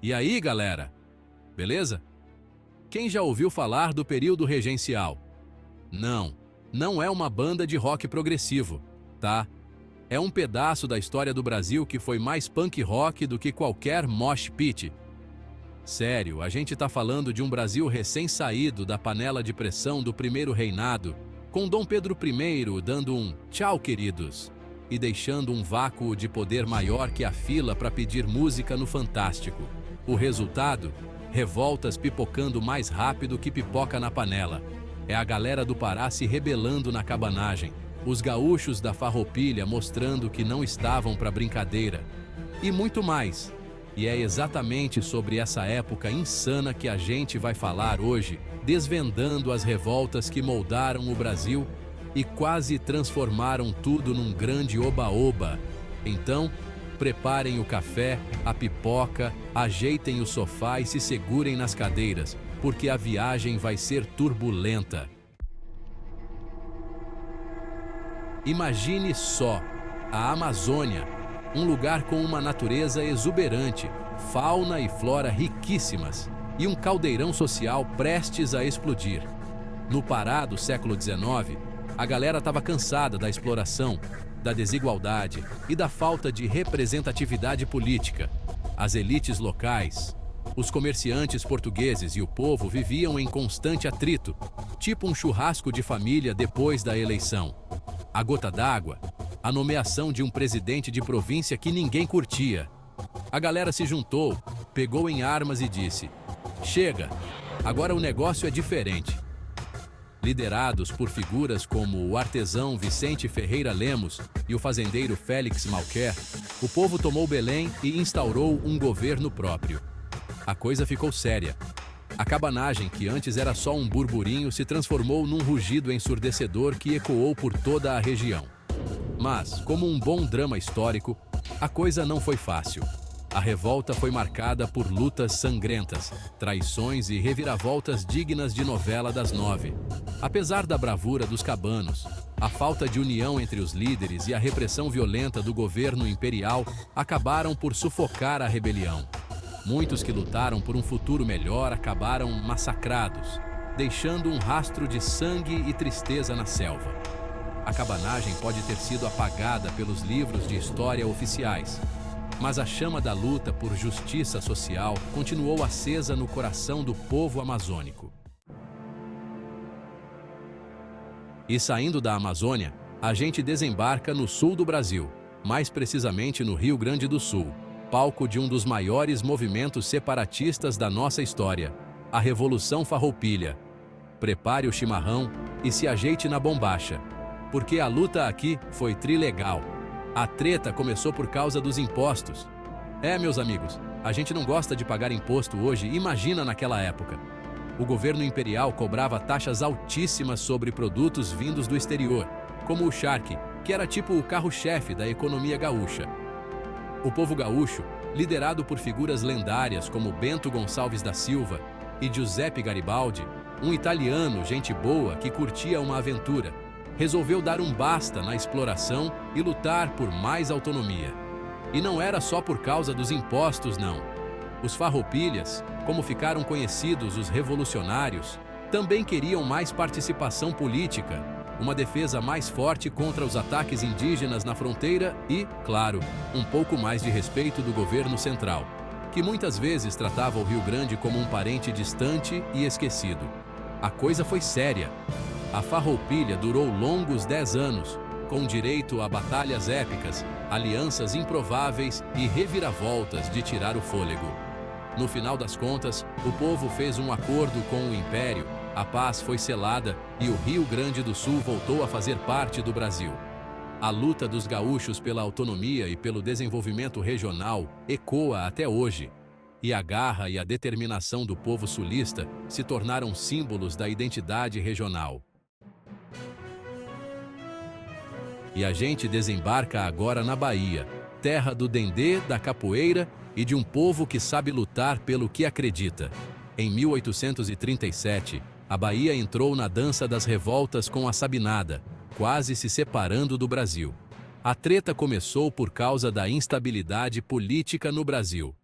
E aí, galera? Beleza? Quem já ouviu falar do período regencial? Não é uma banda de rock progressivo, tá? É um pedaço da história do Brasil que foi mais punk rock do que qualquer mosh pit. Sério, a gente tá falando de um Brasil recém-saído da panela de pressão do primeiro reinado, com Dom Pedro I dando um "tchau, queridos" e deixando um vácuo de poder maior que a fila para pedir música no Fantástico. O resultado? Revoltas pipocando mais rápido que pipoca na panela. É a galera do Pará se rebelando na cabanagem, os gaúchos da Farroupilha mostrando que não estavam para brincadeira. E muito mais. E é exatamente sobre essa época insana que a gente vai falar hoje, desvendando as revoltas que moldaram o Brasil e quase transformaram tudo num grande oba-oba. Então, preparem o café, a pipoca, ajeitem o sofá e se segurem nas cadeiras, porque a viagem vai ser turbulenta. Imagine só, a Amazônia, um lugar com uma natureza exuberante, fauna e flora riquíssimas, e um caldeirão social prestes a explodir. No Pará do século XIX, a galera estava cansada da exploração, da desigualdade e da falta de representatividade política. As elites locais, os comerciantes portugueses e o povo viviam em constante atrito, tipo um churrasco de família depois da eleição. A gota d'água, a nomeação de um presidente de província que ninguém curtia. A galera se juntou, pegou em armas e disse: "Chega, agora o negócio é diferente." Liderados por figuras como o artesão Vicente Ferreira Lemos e o fazendeiro Félix Malquer, o povo tomou Belém e instaurou um governo próprio. A coisa ficou séria. A cabanagem, que antes era só um burburinho, se transformou num rugido ensurdecedor que ecoou por toda a região. Mas, como um bom drama histórico, a coisa não foi fácil. A revolta foi marcada por lutas sangrentas, traições e reviravoltas dignas de novela das 9. Apesar da bravura dos cabanos, a falta de união entre os líderes e a repressão violenta do governo imperial acabaram por sufocar a rebelião. Muitos que lutaram por um futuro melhor acabaram massacrados, deixando um rastro de sangue e tristeza na selva. A cabanagem pode ter sido apagada pelos livros de história oficiais, mas a chama da luta por justiça social continuou acesa no coração do povo amazônico. E saindo da Amazônia, a gente desembarca no sul do Brasil, mais precisamente no Rio Grande do Sul, palco de um dos maiores movimentos separatistas da nossa história, a Revolução Farroupilha. Prepare o chimarrão e se ajeite na bombacha, porque a luta aqui foi trilegal. A treta começou por causa dos impostos. Meus amigos, a gente não gosta de pagar imposto hoje, imagina naquela época. O governo imperial cobrava taxas altíssimas sobre produtos vindos do exterior, como o charque, que era tipo o carro-chefe da economia gaúcha. O povo gaúcho, liderado por figuras lendárias como Bento Gonçalves da Silva e Giuseppe Garibaldi, um italiano gente boa que curtia uma aventura, resolveu dar um basta na exploração e lutar por mais autonomia. E não era só por causa dos impostos, não. Os farroupilhas, como ficaram conhecidos os revolucionários, também queriam mais participação política, uma defesa mais forte contra os ataques indígenas na fronteira e, claro, um pouco mais de respeito do governo central, que muitas vezes tratava o Rio Grande como um parente distante e esquecido. A coisa foi séria. A Farroupilha durou longos 10 anos, com direito a batalhas épicas, alianças improváveis e reviravoltas de tirar o fôlego. No final das contas, o povo fez um acordo com o Império, a paz foi selada e o Rio Grande do Sul voltou a fazer parte do Brasil. A luta dos gaúchos pela autonomia e pelo desenvolvimento regional ecoa até hoje, e a garra e a determinação do povo sulista se tornaram símbolos da identidade regional. E a gente desembarca agora na Bahia, terra do dendê, da capoeira e de um povo que sabe lutar pelo que acredita. Em 1837, a Bahia entrou na dança das revoltas com a Sabinada, quase se separando do Brasil. A treta começou por causa da instabilidade política no Brasil.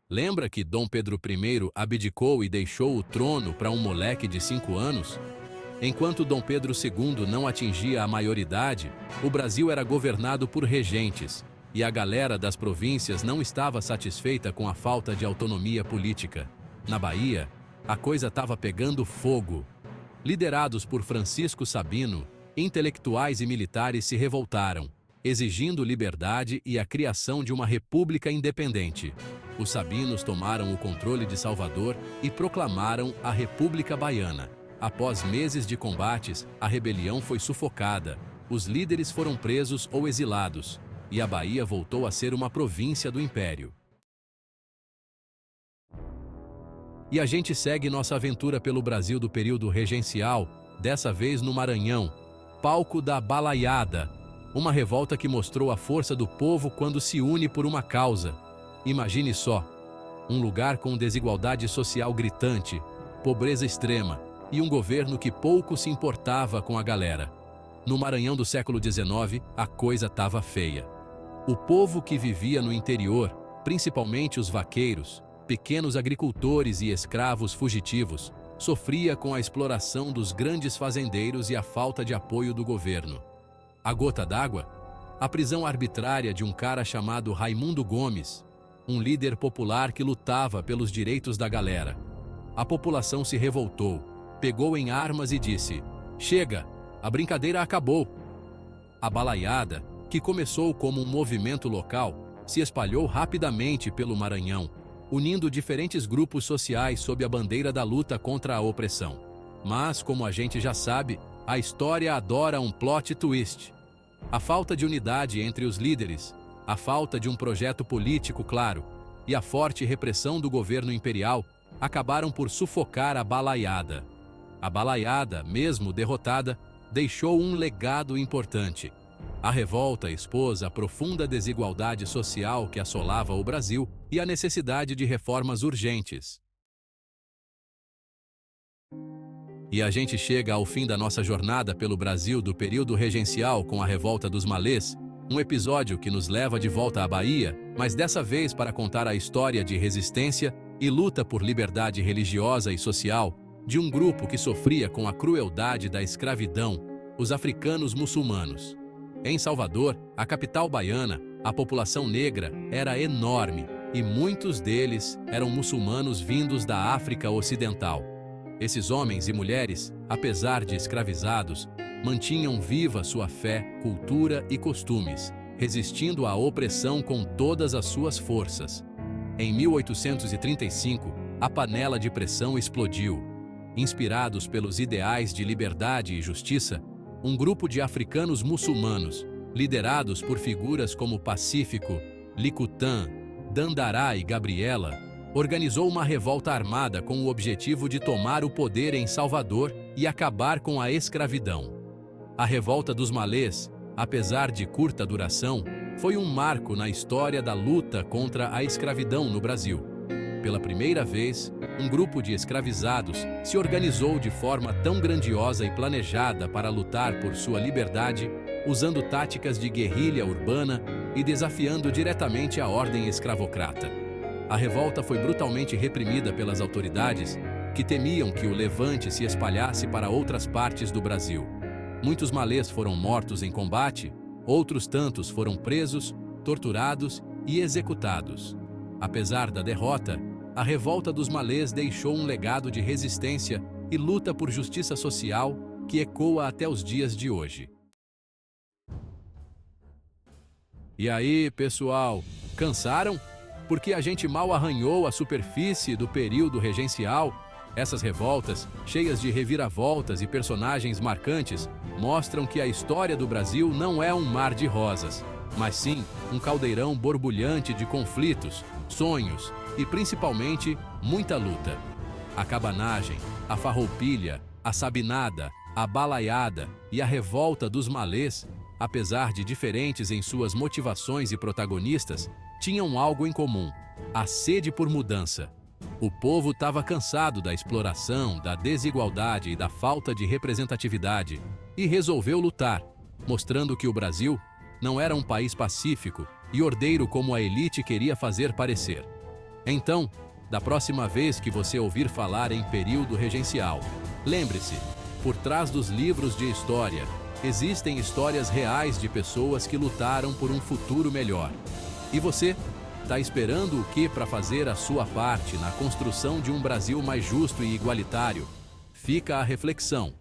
Lembra que Dom Pedro I abdicou e deixou o trono para um moleque de 5 anos? Enquanto Dom Pedro II não atingia a maioridade, o Brasil era governado por regentes, e a galera das províncias não estava satisfeita com a falta de autonomia política. Na Bahia, a coisa estava pegando fogo. Liderados por Francisco Sabino, intelectuais e militares se revoltaram, exigindo liberdade e a criação de uma república independente. Os Sabinos tomaram o controle de Salvador e proclamaram a República Baiana. Após meses de combates, a rebelião foi sufocada, os líderes foram presos ou exilados, e a Bahia voltou a ser uma província do Império. E a gente segue nossa aventura pelo Brasil do período regencial, dessa vez no Maranhão, palco da Balaiada, uma revolta que mostrou a força do povo quando se une por uma causa. Imagine só, um lugar com desigualdade social gritante, pobreza extrema e um governo que pouco se importava com a galera. No Maranhão do século XIX, a coisa estava feia. O povo que vivia no interior, principalmente os vaqueiros, pequenos agricultores e escravos fugitivos, sofria com a exploração dos grandes fazendeiros e a falta de apoio do governo. A gota d'água? A prisão arbitrária de um cara chamado Raimundo Gomes, um líder popular que lutava pelos direitos da galera. A população se revoltou, pegou em armas e disse: "Chega, a brincadeira acabou." A balaiada, que começou como um movimento local, se espalhou rapidamente pelo Maranhão, unindo diferentes grupos sociais sob a bandeira da luta contra a opressão. Mas, como a gente já sabe, a história adora um plot twist. A falta de unidade entre os líderes, a falta de um projeto político claro e a forte repressão do governo imperial acabaram por sufocar a balaiada. A balaiada, mesmo derrotada, deixou um legado importante. A revolta expôs a profunda desigualdade social que assolava o Brasil e a necessidade de reformas urgentes. E a gente chega ao fim da nossa jornada pelo Brasil do período regencial com a Revolta dos Malês, um episódio que nos leva de volta à Bahia, mas dessa vez para contar a história de resistência e luta por liberdade religiosa e social de um grupo que sofria com a crueldade da escravidão, os africanos muçulmanos. Em Salvador, a capital baiana, a população negra era enorme e muitos deles eram muçulmanos vindos da África Ocidental. Esses homens e mulheres, apesar de escravizados, mantinham viva sua fé, cultura e costumes, resistindo à opressão com todas as suas forças. Em 1835, a panela de pressão explodiu. Inspirados pelos ideais de liberdade e justiça, um grupo de africanos muçulmanos, liderados por figuras como Pacífico, Licutã, Dandará e Gabriela, organizou uma revolta armada com o objetivo de tomar o poder em Salvador e acabar com a escravidão. A Revolta dos Malês, apesar de curta duração, foi um marco na história da luta contra a escravidão no Brasil. Pela primeira vez, um grupo de escravizados se organizou de forma tão grandiosa e planejada para lutar por sua liberdade, usando táticas de guerrilha urbana e desafiando diretamente a ordem escravocrata. A revolta foi brutalmente reprimida pelas autoridades, que temiam que o levante se espalhasse para outras partes do Brasil. Muitos malês foram mortos em combate, outros tantos foram presos, torturados e executados. Apesar da derrota, a Revolta dos Malês deixou um legado de resistência e luta por justiça social que ecoa até os dias de hoje. E aí, pessoal, cansaram? Porque a gente mal arranhou a superfície do período regencial. Essas revoltas, cheias de reviravoltas e personagens marcantes, mostram que a história do Brasil não é um mar de rosas, mas sim um caldeirão borbulhante de conflitos, sonhos e, principalmente, muita luta. A cabanagem, a farroupilha, a sabinada, a balaiada e a Revolta dos Malês, apesar de diferentes em suas motivações e protagonistas, tinham algo em comum: a sede por mudança. O povo estava cansado da exploração, da desigualdade e da falta de representatividade e resolveu lutar, mostrando que o Brasil não era um país pacífico e ordeiro como a elite queria fazer parecer. Então, da próxima vez que você ouvir falar em período regencial, lembre-se, por trás dos livros de história, existem histórias reais de pessoas que lutaram por um futuro melhor. E você? Está esperando o que para fazer a sua parte na construção de um Brasil mais justo e igualitário? Fica a reflexão.